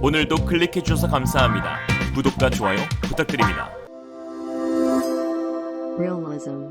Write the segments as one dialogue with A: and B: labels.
A: 오늘도 클릭해주셔서 감사합니다. 구독과 좋아요 부탁드립니다.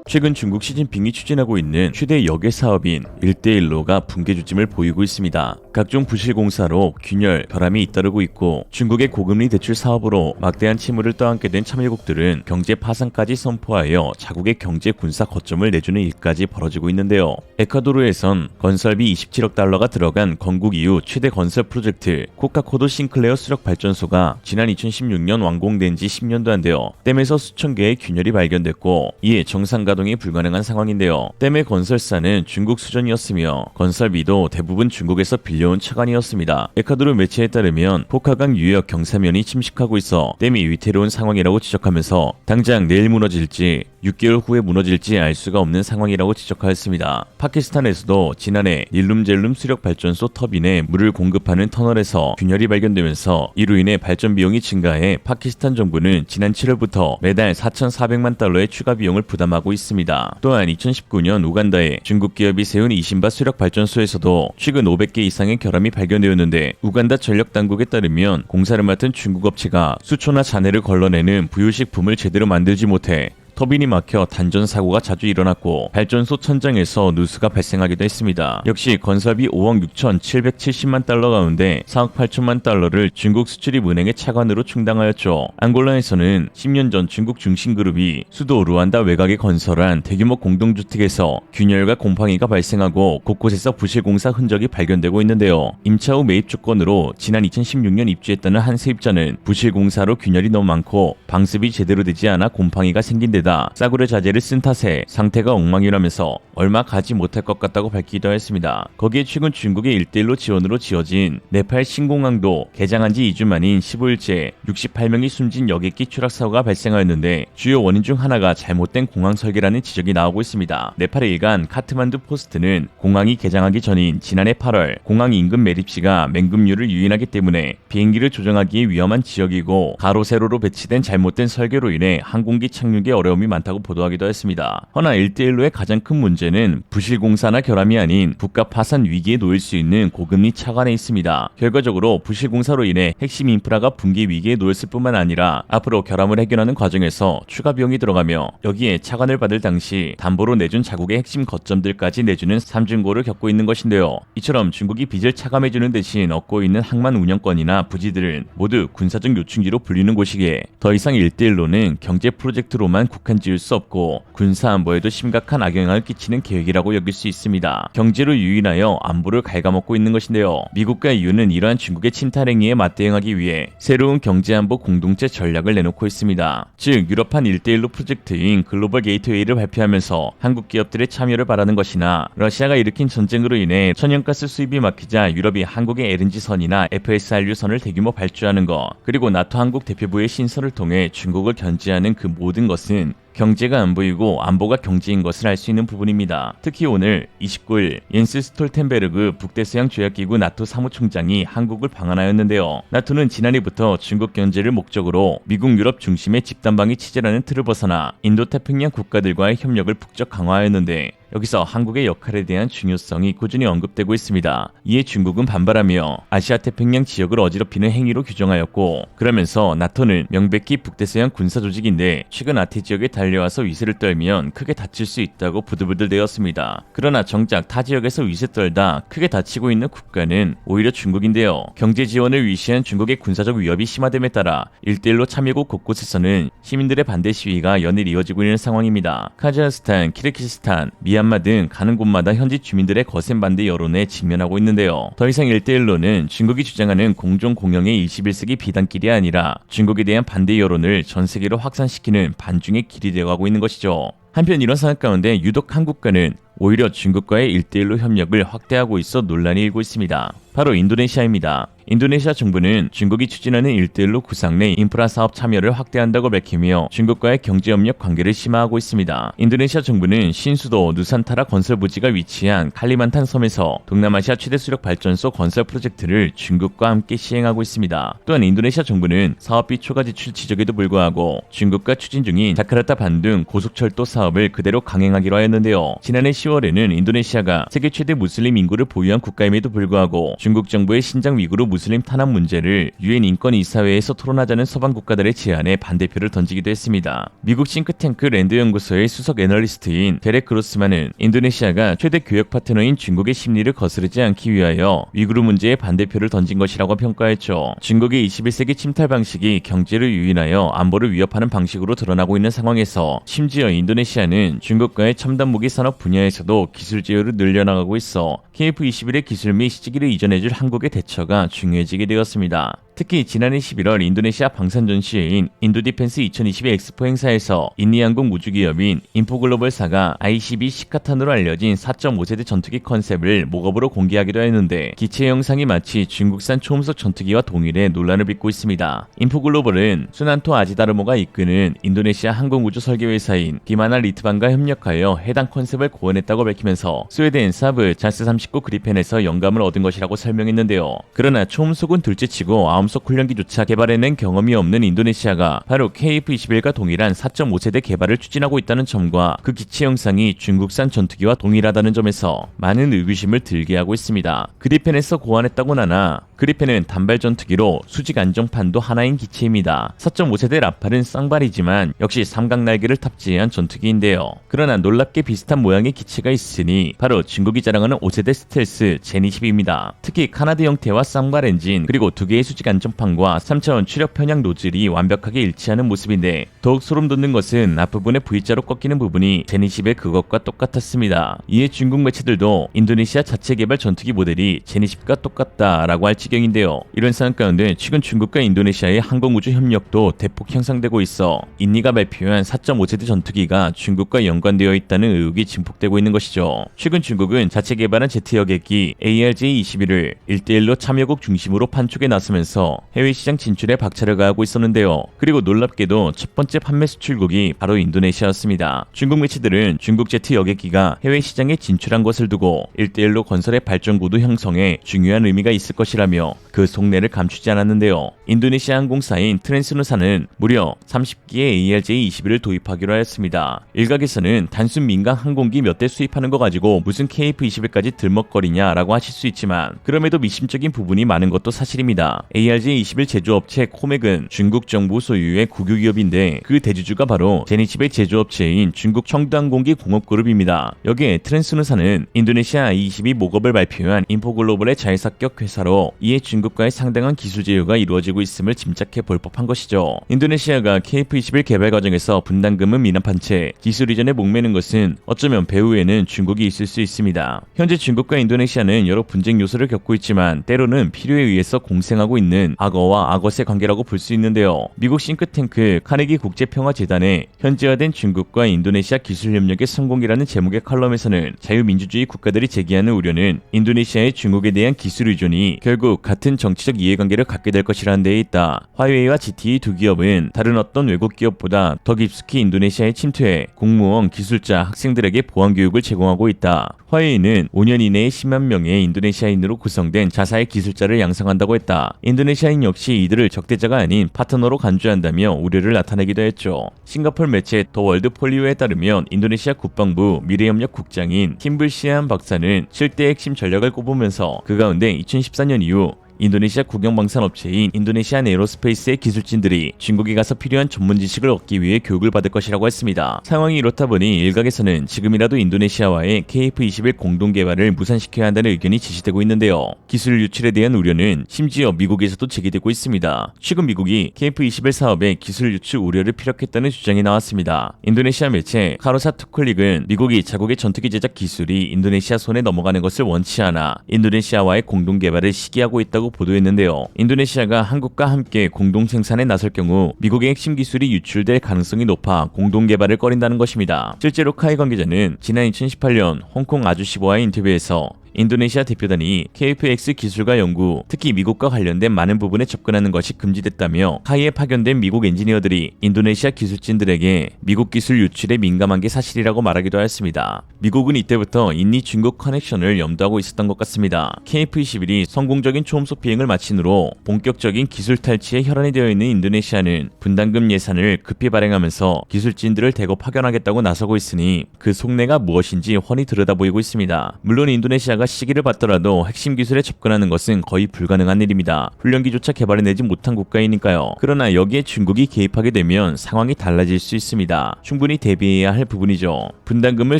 B: 최근 중국 시진핑이 추진하고 있는 최대 역의 사업인 일대일로가 붕괴 조짐을 보이고 있습니다. 각종 부실 공사로 균열, 결함이 잇따르고 있고 중국의 고금리 대출 사업으로 막대한 채무를 떠안게 된 참여국들은 경제 파산까지 선포하여 자국의 경제 군사 거점을 내주는 일까지 벌어지고 있는데요. 에콰도르에선 건설비 27억 달러가 들어간 건국 이후 최대 건설 프로젝트 코카코도 싱클레어 수력 발전소가 지난 2016년 완공된 지 10년도 안 되어 댐에서 수천 개의 균열이 발견됐고 이에 정상 가동이 불가능한 상황인데요. 댐의 건설사는 중국 수전이었으며 건설비도 대부분 중국에서 빌려온 차관이었습니다. 에콰도르 매체에 따르면 포카강 유역 경사면이 침식하고 있어 댐이 위태로운 상황이라고 지적하면서 당장 내일 무너질지 6개월 후에 무너질지 알 수가 없는 상황이라고 지적하였습니다. 파키스탄에서도 지난해 닐룸젤룸 수력발전소 터빈에 물을 공급하는 터널에서 균열이 발견되면서 이로 인해 발전 비용이 증가해 파키스탄 정부는 지난 7월부터 매달 4,400만 달러의 추가 비용을 부담하고 있습니다. 또한 2019년 우간다에 중국 기업이 세운 이신바 수력발전소에서도 최근 500개 이상의 결함이 발견되었는데 우간다 전력당국에 따르면 공사를 맡은 중국 업체가 수초나 잔해를 걸러내는 부유식품을 제대로 만들지 못해 터빈이 막혀 단전 사고가 자주 일어났고 발전소 천장에서 누수가 발생하기도 했습니다. 역시 건설비 5억 6,770만 달러 가운데 4억 8천만 달러를 중국 수출입은행의 차관으로 충당하였죠. 앙골라에서는 10년 전 중국 중심그룹이 수도 루안다 외곽에 건설한 대규모 공동주택에서 균열과 곰팡이가 발생하고 곳곳에서 부실공사 흔적이 발견되고 있는데요. 임차 후 매입 조건으로 지난 2016년 입주했다는 한 세입자는 부실공사로 균열이 너무 많고 방습이 제대로 되지 않아 곰팡이가 생긴 데다 싸구려 자재를 쓴 탓에 상태가 엉망이라면서 얼마 가지 못할 것 같다고 밝히기도 했습니다. 거기에 최근 중국의 1대1로 지원으로 지어진 네팔 신공항도 개장한 지 2주 만인 15일째 68명이 숨진 여객기 추락 사고가 발생하였는데 주요 원인 중 하나가 잘못된 공항 설계라는 지적이 나오고 있습니다. 네팔의 일간 카트만두 포스트는 공항이 개장하기 전인 지난해 8월 공항 인근 매립지가 맹금류를 유인하기 때문에 비행기를 조정하기에 위험한 지역이고 가로 세로로 배치된 잘못된 설계로 인해 항공기 착륙에 어려움이 많다고 보도하기도 했습니다. 허나 1대1로의 가장 큰 문제는 부실공사나 결함이 아닌 국가 파산 위기에 놓일 수 있는 고금리 차관에 있습니다. 결과적으로 부실공사로 인해 핵심 인프라가 붕괴 위기에 놓였을 뿐만 아니라 앞으로 결함을 해결하는 과정에서 추가 비용이 들어가며 여기에 차관을 받을 당시 담보로 내준 자국의 핵심 거점들까지 내주는 삼중고를 겪고 있는 것인데요. 이처럼 중국이 빚을 차감해주는 대신 얻고 있는 항만 운영권이나 부지들은 모두 군사적 요충지로 불리는 곳이기에 더 이상 1대1로는 경제 프로젝트로만 국한 지을 수 없고 군사 안보에도 심각한 악영향을 끼치는 계획이라고 여길 수 있습니다. 경제로 유인하여 안보를 갉아먹고 있는 것인데요. 미국과 EU는 이러한 중국의 침탈 행위에 맞대응하기 위해 새로운 경제안보 공동체 전략을 내놓고 있습니다. 즉 유럽판 1대1로 프로젝트인 글로벌 게이트웨이를 발표하면서 한국 기업들의 참여를 바라는 것이나 러시아가 일으킨 전쟁으로 인해 천연가스 수입이 막히자 유럽이 한국의 LNG선이나 FSRU선을 대규모 발주하는 것 그리고 나토 한국 대표부의 신설을 통해 중국을 견제하는 그 모든 것은 경제가 안 보이고 안보가 경제인 것을 알 수 있는 부분입니다. 특히 오늘 29일 옌스 스톨텐베르그 북대서양 조약기구 나토 사무총장이 한국을 방한하였는데요. 나토는 지난해부터 중국 견제를 목적으로 미국 유럽 중심의 집단방위 체제라는 틀을 벗어나 인도태평양 국가들과의 협력을 북적 강화하였는데 여기서 한국의 역할에 대한 중요성이 꾸준히 언급되고 있습니다. 이에 중국은 반발하며 아시아 태평양 지역을 어지럽히는 행위로 규정하였고 그러면서 나토는 명백히 북대서양 군사조직인데 최근 아태 지역에 달려와서 위세를 떨면 크게 다칠 수 있다고 부들부들대었습니다. 그러나 정작 타 지역에서 위세 떨다 크게 다치고 있는 국가는 오히려 중국인데요. 경제 지원을 위시한 중국의 군사적 위협이 심화됨에 따라 1대1로 참여국 곳곳에서는 시민들의 반대 시위가 연일 이어지고 있는 상황입니다. 카자흐스탄, 키르기스탄, 미얀마 등 가는 곳마다 현지 주민들의 거센 반대 여론에 직면하고 있는데요. 더 이상 1대1로는 중국이 주장하는 공정 공영의 21세기 비단길이 아니라 중국에 대한 반대 여론을 전 세계로 확산시키는 반중의 길이 되어가고 있는 것이죠. 한편 이런 상황 가운데 유독 한국과는 오히려 중국과의 1대1로 협력을 확대하고 있어 논란이 일고 있습니다. 바로 인도네시아입니다. 인도네시아 정부는 중국이 추진하는 1대1로 구상 내 인프라 사업 참여를 확대한다고 밝히며 중국과의 경제협력 관계를 심화하고 있습니다. 인도네시아 정부는 신수도 누산타라 건설 부지가 위치한 칼리만탄 섬에서 동남아시아 최대 수력 발전소 건설 프로젝트를 중국과 함께 시행하고 있습니다. 또한 인도네시아 정부는 사업비 초과 지출 지적에도 불구하고 중국과 추진 중인 자카르타 반둥 고속철도 사업을 그대로 강행하기로 하였는데요. 지난해 10월에는 인도네시아가 세계 최대 무슬림 인구를 보유한 국가임에도 불구하고 중국 정부의 신장 위구르 무슬림 탄압 문제를 유엔 인권이사회에서 토론하자는 서방 국가들의 제안에 반대표를 던지기도 했습니다. 미국 싱크탱크 랜드 연구소의 수석 애널리스트인 데렉 그로스만은 인도네시아가 최대 교역 파트너인 중국의 심리를 거스르지 않기 위하여 위구르 문제에 반대표를 던진 것이라고 평가했죠. 중국의 21세기 침탈 방식이 경제를 유인하여 안보를 위협하는 방식으로 드러나고 있는 상황에서 심지어 인도네시아는 중국과의 첨단 무기 산업 분야에서도 기술 제휴를 늘려나가고 있어 KF-21의 기술 및 시기를 이전해줄 한국의 대처가 중요해지게 되었습니다. 특히 지난해 11월 인도네시아 방산 전시회인 인도디펜스 2022 엑스포 행사에서 인리항공 우주기업인 인포글로벌사가 ICB 시카탄으로 알려진 4.5세대 전투기 컨셉을 모겁으로 공개하기도 했는데 기체 형상이 마치 중국산 초음속 전투기와 동일해 논란을 빚고 있습니다. 인포글로벌은 수난토 아지다르모가 이끄는 인도네시아 항공우주 설계회사인 비마나 리트반과 협력하여 해당 컨셉을 고안했다고 밝히면서 스웨덴 사브 자스 39 그리펜에서 영감을 얻은 것이라고 설명했는데요. 그러나 초음속은 둘째치고 암속 훈련기조차 개발해낸 경험이 없는 인도네시아가 바로 KF-21과 동일한 4.5세대 개발을 추진하고 있다는 점과 그 기체 형상이 중국산 전투기와 동일하다는 점에서 많은 의구심을 들게 하고 있습니다. 그리펜에서 고안했다곤 하나 그리펜은 단발 전투기로 수직 안정판도 하나인 기체입니다. 4.5세대 라팔은 쌍발이지만 역시 삼각 날개를 탑재한 전투기인데요. 그러나 놀랍게 비슷한 모양의 기체가 있으니 바로 중국이 자랑하는 5세대 스텔스 제니10입니다. 특히 카나드 형태와 쌍발 엔진 그리고 두 개의 수직 안정판과 3차원 추력 편향 노즐이 완벽하게 일치하는 모습인데 더욱 소름 돋는 것은 앞부분의 V자로 꺾이는 부분이 제니10의 그것과 똑같았습니다. 이에 중국 매체들도 인도네시아 자체 개발 전투기 모델이 제니10과 똑같다라고 할 지경인데요. 이런 상황 가운데 최근 중국과 인도네시아의 항공우주 협력도 대폭 향상되고 있어 인리가 발표한 4.5세대 전투기가 중국과 연관되어 있다는 의혹이 증폭되고 있는 것이죠. 최근 중국은 자체 개발한 제트 여객기 ARJ-21을 1대1로 참여국 중심으로 판촉에 나서면서 해외 시장 진출에 박차를 가하고 있었는데요. 그리고 놀랍게도 첫 번째 판매 수출국이 바로 인도네시아였습니다. 중국 매체들은 중국 제트 여객기가 해외 시장에 진출한 것을 두고 1대1로 건설의 발전구도 형성에 중요한 의미가 있을 것이라며 그 속내를 감추지 않았는데요. 인도네시아 항공사인 트랜스누사는 무려 30기의 ARJ-21을 도입하기로 하였습니다. 일각에서는 단순 민간 항공기 몇 대 수입하는 거 가지고 무슨 KF-21까지 들먹거리냐라고 하실 수 있지만 그럼에도 미심적인 부분이 많은 것도 사실입니다. ARJ-21 제조업체 코맥은 중국 정부 소유의 국유기업인데 그 대주주가 바로 제니10의 제조업체인 중국 청두항공기 공업그룹입니다. 여기에 트랜스누사는 인도네시아 I-22 모겁을 발표한 인포글로벌의 자회사격 회사로 이에 중국과의 상당한 기술 제휴가 이루어지고 있음을 짐작해 볼 법한 것이죠. 인도네시아가 KF-21 개발 과정에서 분담금을 미납한 채 기술 이전에 목매는 것은 어쩌면 배후에는 중국이 있을 수 있습니다. 현재 중국과 인도네시아는 여러 분쟁 요소를 겪고 있지만 때로는 필요에 의해서 공생하고 있는 악어와 악어새 관계라고 볼 수 있는데요. 미국 싱크탱크 카네기 국제평화재단의 현지화된 중국과 인도네시아 기술협력의 성공이라는 제목의 칼럼에서는 자유민주주의 국가들이 제기하는 우려는 인도네시아의 중국에 대한 기술 의존이 결국 같은 정치적 이해관계를 갖게 될 것이라는 데에 있다. 화웨이와 GTE 두 기업은 다른 어떤 외국 기업보다 더 깊숙이 인도네시아에 침투해 공무원, 기술자, 학생들에게 보안교육을 제공하고 있다. 화웨이는 5년 이내에 10만 명의 인도네시아인으로 구성된 자사의 기술자를 양성한다고 했다. 인도네시아인 역시 이들을 적대자가 아닌 파트너로 간주한다며 우려를 나타내기도 했죠. 싱가포르 매체 더 월드 폴리오에 따르면 인도네시아 국방부 미래협력 국장인 팀블시안 박사는 7대 핵심 전략을 꼽으면서 그 가운데 2014년 이후 인도네시아 국영방산업체인 인도네시안 에어로스페이스의 기술진들이 중국에 가서 필요한 전문 지식을 얻기 위해 교육을 받을 것이라고 했습니다. 상황이 이렇다 보니 일각에서는 지금이라도 인도네시아와의 KF-21 공동 개발을 무산시켜야 한다는 의견이 제시되고 있는데요. 기술 유출에 대한 우려는 심지어 미국에서도 제기되고 있습니다. 최근 미국이 KF-21 사업에 기술 유출 우려를 피력했다는 주장이 나왔습니다. 인도네시아 매체 카로사 투클릭은 미국이 자국의 전투기 제작 기술이 인도네시아 손에 넘어가는 것을 원치 않아 인도네시아와의 공동 개발을 시기하고 있다고 보도했는데요. 인도네시아가 한국과 함께 공동 생산에 나설 경우 미국의 핵심 기술이 유출될 가능성이 높아 공동 개발을 꺼린다는 것입니다. 실제로 카이 관계자는 지난 2018년 홍콩 아주시보와의 인터뷰에서 인도네시아 대표단이 KF-X 기술과 연구, 특히 미국과 관련된 많은 부분에 접근하는 것이 금지됐다며 하이에 파견된 미국 엔지니어들이 인도네시아 기술진들에게 미국 기술 유출에 민감한 게 사실이라고 말하기도 하였습니다. 미국은 이때부터 인니 중국 커넥션을 염두하고 있었던 것 같습니다. KF-21이 성공적인 초음속 비행을 마친 후로 본격적인 기술 탈취에 혈안이 되어 있는 인도네시아는 분담금 예산을 급히 발행하면서 기술진들을 대거 파견하겠다고 나서고 있으니 그 속내가 무엇인지 훤히 들여다보이고 있습니다. 물론 인도네시아가 시기를 받더라도 핵심 기술에 접근하는 것은 거의 불가능한 일입니다. 훈련기조차 개발해내지 못한 국가이니까요. 그러나 여기에 중국이 개입하게 되면 상황이 달라질 수 있습니다. 충분히 대비해야 할 부분이죠. 분담금을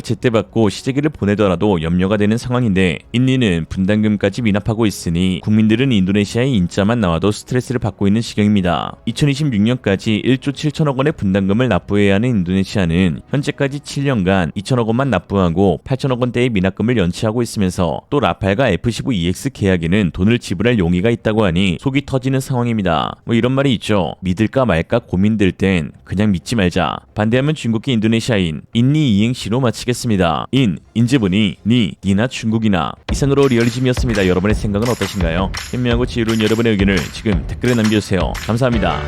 B: 제때 받고 시제기를 보내더라도 염려가 되는 상황인데 인니는 분담금까지 미납하고 있으니 국민들은 인도네시아의 인자만 나와도 스트레스를 받고 있는 지경입니다. 2026년까지 1조 7천억 원의 분담금을 납부해야 하는 인도네시아는 현재까지 7년간 2천억 원만 납부하고 8천억 원대의 미납금을 연체하고 있으면서 또 라팔과 F-15EX 계약에는 돈을 지불할 용의가 있다고 하니 속이 터지는 상황입니다. 뭐 이런 말이 있죠. 믿을까 말까 고민될 땐 그냥 믿지 말자. 반대하면 중국계 인도네시아인 인니 이행시로 마치겠습니다. 인지분이 니나 중국이나. 이상으로 리얼리즘이었습니다. 여러분의 생각은 어떠신가요? 현명하고 지혜로운 여러분의 의견을 지금 댓글에 남겨주세요. 감사합니다.